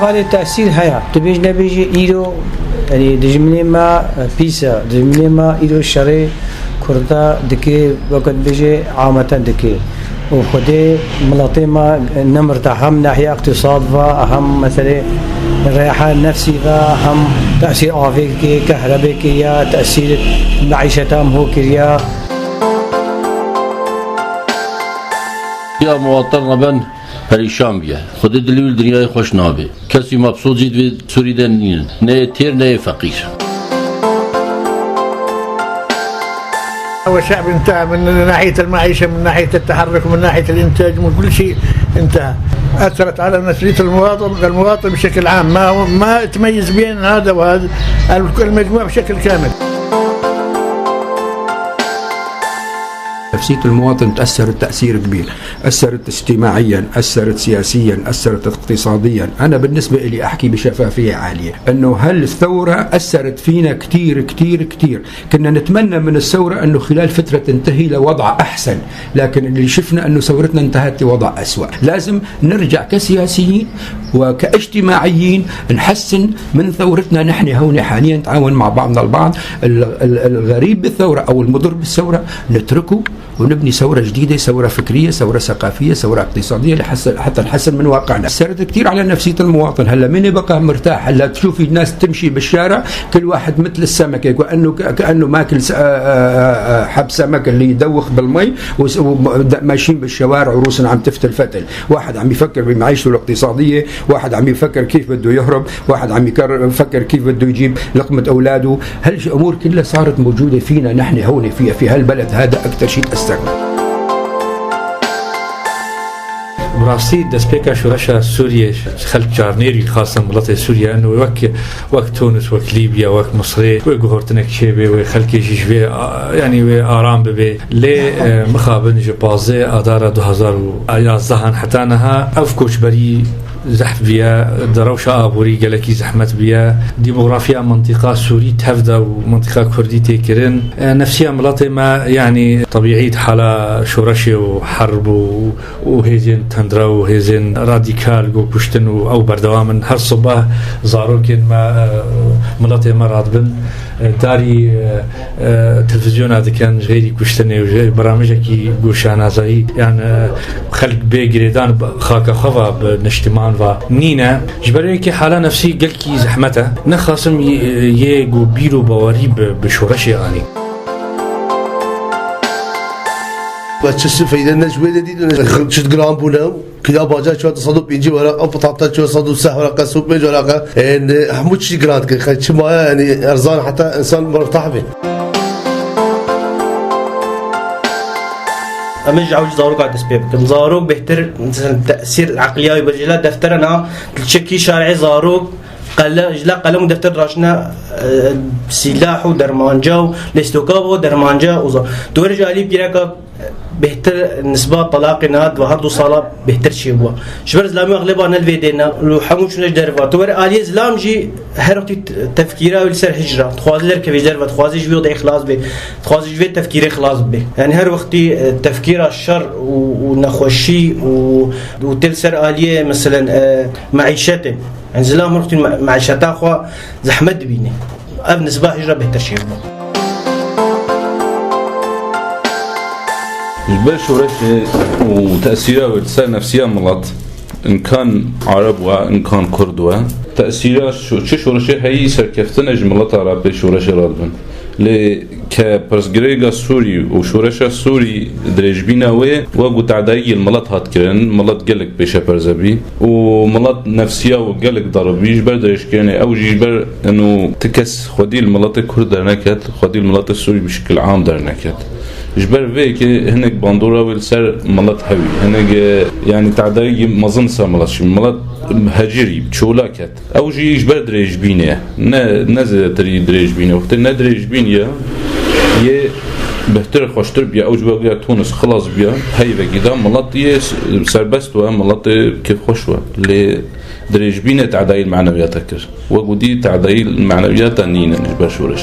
هذا تأثير هيا تبيج نبيجي إيرو يعني دجمني ما بيسا دجمني ما إيرو شري كردا دكي وقت بيجي عامة دكي وخدي ملاطي ما نمرتها هم ناحية اقتصاد وهم مثلا الريحة النفسي هم تأثير آفيكي كهربائي يا تأثير معيشتهم هو كريا يا مواطن بن پریشان بیا خود دلیل دنیای خوش نابه کسی مبسوط جید و سوری دنین نه تیر نه فقیر هو الشعب انتهى من ناحية المعيشة من ناحية التحرك من ناحية الإنتاج من كل شيء انتهى أثرت على نفسية المواطن بشكل عام ما تميز بين هذا وهذا المجموعة بشكل كامل. نفسية المواطن تأثرت تأثير كبير، أثرت اجتماعيا، أثرت سياسيا، أثرت اقتصاديا. أنا بالنسبة لي أحكي بشفافية عالية أنه هل الثورة أثرت فينا كتير كتير كتير. كنا نتمنى من الثورة أنه خلال فترة تنتهي لوضع أحسن، لكن اللي شفنا أنه ثورتنا انتهت لوضع أسوأ. لازم نرجع كسياسيين وكاجتماعيين نحسن من ثورتنا. نحن هون حاليا نتعاون مع بعضنا البعض. الغريب بالثورة أو المضر بالثورة نتركه ونبني ثورة جديدة، ثورة فكرية، ثورة ثقافية، ثورة اقتصادية حتى نحسن من واقعنا. أثرت كثير على نفسية المواطن. هلا من بقى مرتاح؟ هلا تشوفي الناس تمشي بالشارع كل واحد مثل السمكة كأنه ماكل حب سمك اللي يدوخ بالمي وماشيين بالشوارع ورؤوسنا عم تفتل فتل. واحد عم يفكر بمعيشته الاقتصادية، واحد عم يفكر كيف بده يهرب، واحد عم يفكر كيف بده يجيب لقمة أولاده. هالأمور كلها صارت موجودة فينا نحن هون في هالبلد. هذا أكثر شيء تأثر. براسي دسبيكا شورشا سوريا خلق جارنيري خاصة ملطة سوريا انه وك تونس وك ليبيا وك مصر وجهورتنك شيبه وخلق يجيشبه يعني آرام ببه لي مخابن جبازه اداره 2011 حتى انها افكوش بري زحف بيا دروشة أبوري جلكي زحمت بيا ديموغرافيا منطقة سوري تهفدا ومنطقة كردي تكرن نفسيا ملاطي ما يعني طبيعية حالة شورشة وحرب وهيزين تندرا وهيزين راديكال جو كشتن أو بردوامن هر صباح زاروكن ما ملاطي ما رادبن داري تلفزيون هذا كان غيري كشتني وبرامجك جوشان زي يعني خلق بيجريدان خاكا خفا بنجتماع و نينا جبري كي حاله نفسي قلكي زحمته نخاصم يجو بيرو بواري بشورشي اني بس فايدة نجوى دي شد جرام بونا كذا باجا شو تصدق بيجي ورقة أو بطاطا شو تصدق سه ورقة سوق بيجي ورقة إن حمود شي جرام كذا شو ما يعني أرزان حتى إنسان مرتاح به. أمج عوج زاروك على الدسبيب كم زاروك بهتر مثلا تأثير العقلية بجلا دفترنا تشكي شارع زاروك جلا قلم دفتر راشنا سلاح ودرمانجا لاستوكاب ودرمانجا وزا تورج عليه بيرك بهتر نسبة طلاق ناد وهردو صلاة بهتر شيء هو شبر زلامي أغلبها نلفيدنا لو حموش نجدرفات تور آلية زلام جي هرقتي تفكيره ولسر هجرة تخوازي لر كفي جرفة تخوازي جوي وضع إخلاص به تخوازي جوي تفكير إخلاص به يعني هر وقتي تفكير الشر ونخوشي وتلسر آلية مثلا معيشته يعني زلام وقتي معيشته أخوة زحمت بيني أب نسبة هجرة بهتر شيء هو جبال شورش وتأثيرها وتسال نفسيا ملط إن كان عرب وإن كان كرد تأثيرها شو شورش هي سركفتنا جملة عرب شورش رادبن ل كبرزجريجا سوري وشورش السوري درجبينا وقو تعدائي الملط هات كرن ملط جلك بيشا برزبي وملط نفسيا وجلك ضربي جبر درج كرني أو جبر إنه تكس خدي الملط كرد درنكت خدي الملط السوري بشكل عام درنكت جبر فيك هناك باندورا والسر ملط هوي هناك يعني تعدائي مظن صار ملط شو ملط هجري بشولاكت أو جي جبر درج بينه نزل تري درج بينه وقت ندرج بينه يه بهتر خوشتر بيا أو جبر تونس خلاص بيا هاي بقيدا ملط يه سربستوا ملط كيف خوشوا ل درج بينه تعدائي المعنويات أكثر وجودي تعدائي المعنويات نينا جبر شورش